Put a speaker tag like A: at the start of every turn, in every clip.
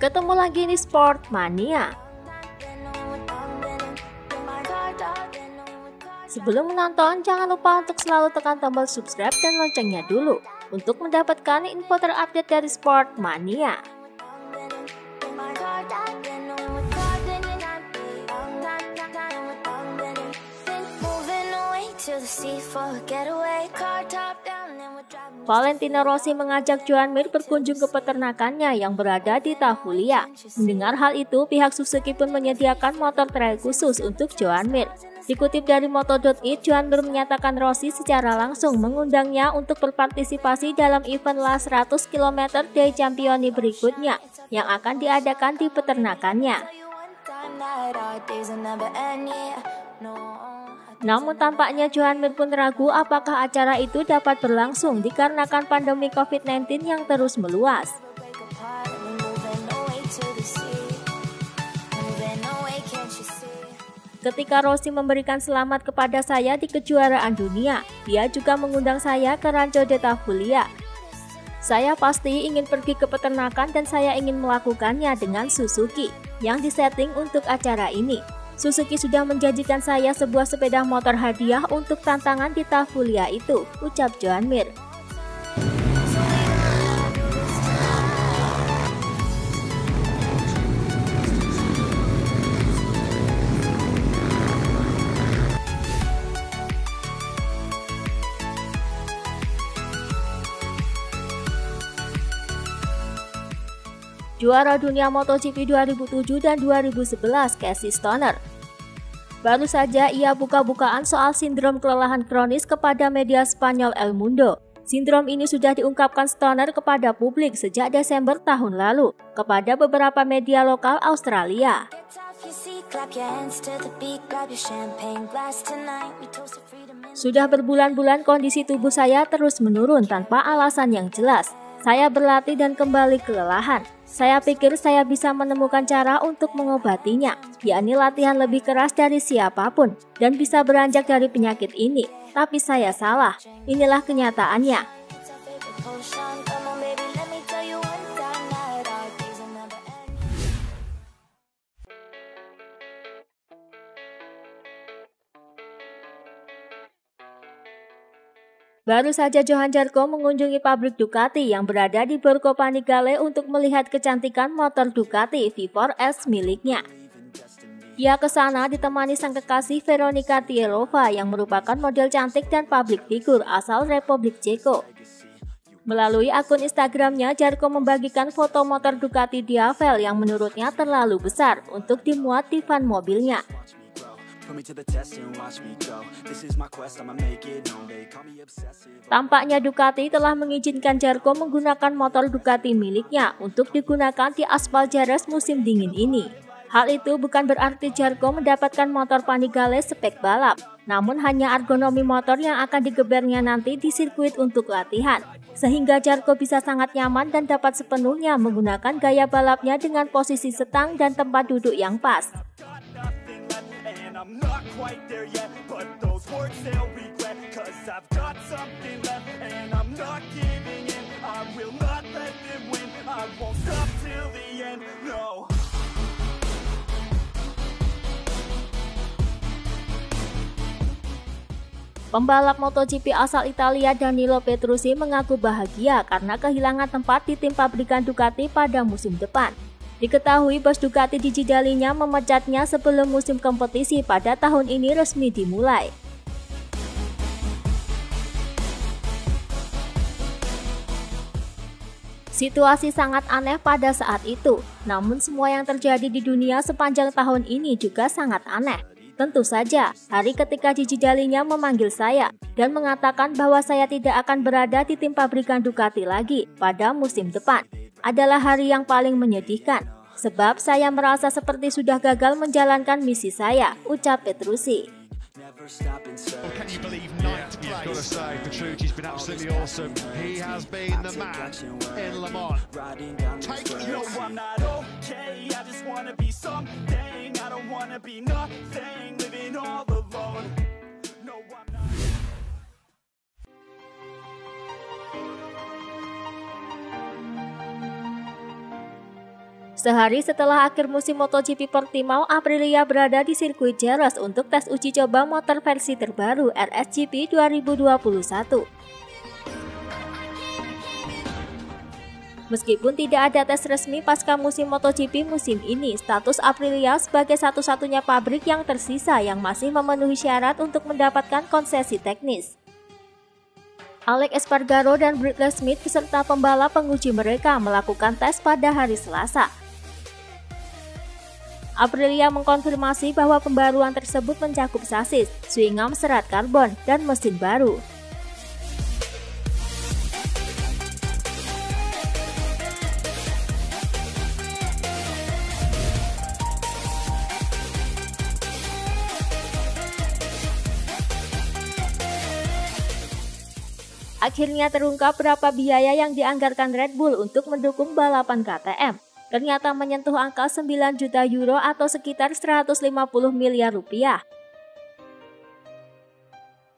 A: Ketemu lagi di Sport Mania. Sebelum menonton, jangan lupa untuk selalu tekan tombol subscribe dan loncengnya dulu untuk mendapatkan info terupdate dari Sport Mania. Valentino Rossi mengajak Joan Mir berkunjung ke peternakannya yang berada di Tavullia. Mendengar hal itu, pihak Suzuki pun menyediakan motor trail khusus untuk Joan Mir. Dikutip dari Moto.it, Joan Mir menyatakan Rossi secara langsung mengundangnya untuk berpartisipasi dalam event La 100 km dei Campioni berikutnya yang akan diadakan di peternakannya. Namun tampaknya Joan Mir pun ragu apakah acara itu dapat berlangsung dikarenakan pandemi COVID-19 yang terus meluas. Ketika Rossi memberikan selamat kepada saya di kejuaraan dunia, dia juga mengundang saya ke Rancho de Tavullia. Saya pasti ingin pergi ke peternakan dan saya ingin melakukannya dengan Suzuki yang disetting untuk acara ini. Suzuki sudah menjanjikan saya sebuah sepeda motor hadiah untuk tantangan di Tavullia itu, ucap Joan Mir. Juara dunia MotoGP 2007 dan 2011, Casey Stoner. Baru saja ia buka-bukaan soal sindrom kelelahan kronis kepada media Spanyol El Mundo. Sindrom ini sudah diungkapkan Stoner kepada publik sejak Desember tahun lalu kepada beberapa media lokal Australia. Sudah berbulan-bulan kondisi tubuh saya terus menurun tanpa alasan yang jelas. Saya berlatih dan kembali kelelahan. Saya pikir saya bisa menemukan cara untuk mengobatinya, yakni latihan lebih keras dari siapapun, dan bisa beranjak dari penyakit ini. Tapi saya salah. Inilah kenyataannya. Baru saja Johan Zarco mengunjungi pabrik Ducati yang berada di Borgo Panigale untuk melihat kecantikan motor Ducati V4S miliknya. Ia ke sana ditemani sang kekasih Veronika Tielova yang merupakan model cantik dan public figure asal Republik Ceko. Melalui akun Instagramnya, Zarco membagikan foto motor Ducati Diavel yang menurutnya terlalu besar untuk dimuat di van mobilnya. Tampaknya Ducati telah mengizinkan Zarco menggunakan motor Ducati miliknya untuk digunakan di aspal Jerez musim dingin ini. Hal itu bukan berarti Zarco mendapatkan motor Panigale spek balap, namun hanya ergonomi motor yang akan digebernya nanti di sirkuit untuk latihan, sehingga Zarco bisa sangat nyaman dan dapat sepenuhnya menggunakan gaya balapnya dengan posisi setang dan tempat duduk yang pas. I'm not quite there yet, but those words they'll regret, 'cause I've got something left and I'm not giving in. I will not let them win. I won't stop till the end. No. Pembalap MotoGP asal Italia Danilo Petrucci mengaku bahagia karena kehilangan tempat di tim pabrikan Ducati pada musim depan. Diketahui bos Ducati Gigi Dall'Igna memecatnya sebelum musim kompetisi pada tahun ini resmi dimulai. Situasi sangat aneh pada saat itu, namun semua yang terjadi di dunia sepanjang tahun ini juga sangat aneh. Tentu saja, hari ketika Gigi Dall'Igna memanggil saya dan mengatakan bahwa saya tidak akan berada di tim pabrikan Ducati lagi pada musim depan adalah hari yang paling menyedihkan, sebab saya merasa seperti sudah gagal menjalankan misi saya, ucap Petrucci.
B: Can you believe ninth place? You've got to say, Petrucci's been absolutely awesome. He has been the man in Le Mans. Take it. No, I'm not okay. I just want to be something. I don't want to be nothing. Living all alone. No, I'm not.
A: Sehari setelah akhir musim MotoGP Portimao, Aprilia berada di sirkuit Jerez untuk tes uji coba motor versi terbaru RSGP 2021. Meskipun tidak ada tes resmi pasca musim MotoGP musim ini, status Aprilia sebagai satu-satunya pabrik yang tersisa yang masih memenuhi syarat untuk mendapatkan konsesi teknis. Alex Espargaro dan Bradley Smith beserta pembalap penguji mereka melakukan tes pada hari Selasa. Aprilia mengkonfirmasi bahwa pembaruan tersebut mencakup sasis, swing arm serat karbon, dan mesin baru. Akhirnya terungkap berapa biaya yang dianggarkan Red Bull untuk mendukung balapan KTM. Ternyata menyentuh angka 9 juta euro atau sekitar 150 miliar rupiah.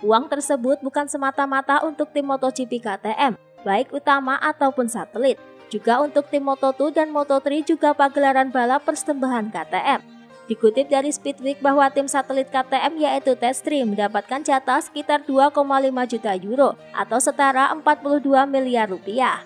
A: Uang tersebut bukan semata-mata untuk tim MotoGP KTM, baik utama ataupun satelit. Juga untuk tim Moto2 dan Moto3 juga pagelaran balap persembahan KTM. Dikutip dari Speedweek bahwa tim satelit KTM yaitu Testream mendapatkan jatah sekitar 2,5 juta euro atau setara 42 miliar rupiah.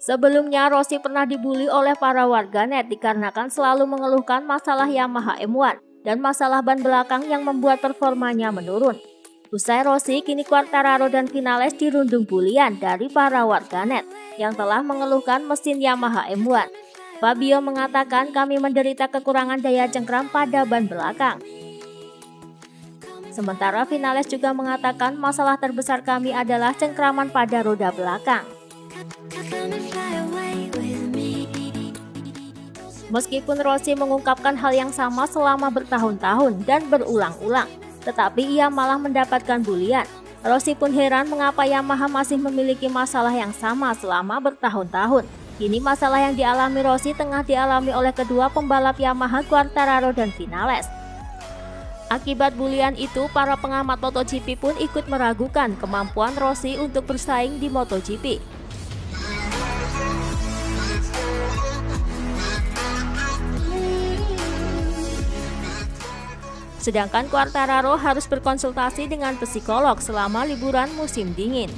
A: Sebelumnya, Rossi pernah dibully oleh para warganet dikarenakan selalu mengeluhkan masalah Yamaha M1 dan masalah ban belakang yang membuat performanya menurun. Usai Rossi, kini Quartararo dan Vinales dirundung bulian dari para warganet yang telah mengeluhkan mesin Yamaha M1. Fabio mengatakan, kami menderita kekurangan daya cengkram pada ban belakang. Sementara Vinales juga mengatakan masalah terbesar kami adalah cengkraman pada roda belakang. Meskipun Rossi mengungkapkan hal yang sama selama bertahun-tahun dan berulang-ulang, tetapi ia malah mendapatkan bulian. Rossi pun heran mengapa Yamaha masih memiliki masalah yang sama selama bertahun-tahun. Kini masalah yang dialami Rossi tengah dialami oleh kedua pembalap Yamaha, Quartararo dan Vinales. Akibat bulian itu, para pengamat MotoGP pun ikut meragukan kemampuan Rossi untuk bersaing di MotoGP. Sedangkan Quartararo harus berkonsultasi dengan psikolog selama liburan musim dingin.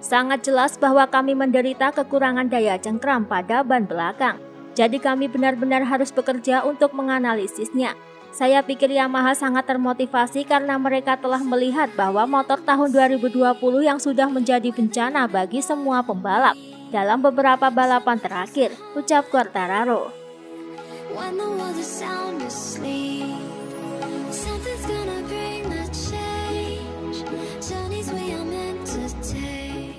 A: Sangat jelas bahwa kami menderita kekurangan daya cengkram pada ban belakang. Jadi kami benar-benar harus bekerja untuk menganalisisnya. Saya pikir Yamaha sangat termotivasi karena mereka telah melihat bahwa motor tahun 2020 yang sudah menjadi bencana bagi semua pembalap dalam beberapa balapan terakhir, ucap Quartararo. When the world is sound asleep, something's gonna bring the change. Journeys we are meant to take.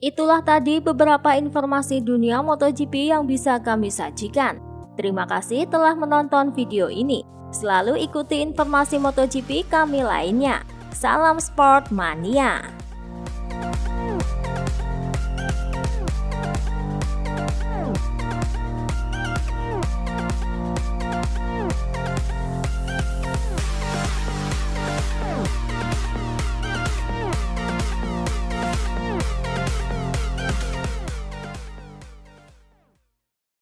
A: Itulah tadi beberapa informasi dunia MotoGP yang bisa kami sajikan. Terima kasih telah menonton video ini. Selalu ikuti informasi MotoGP kami lainnya. Salam Sport Mania.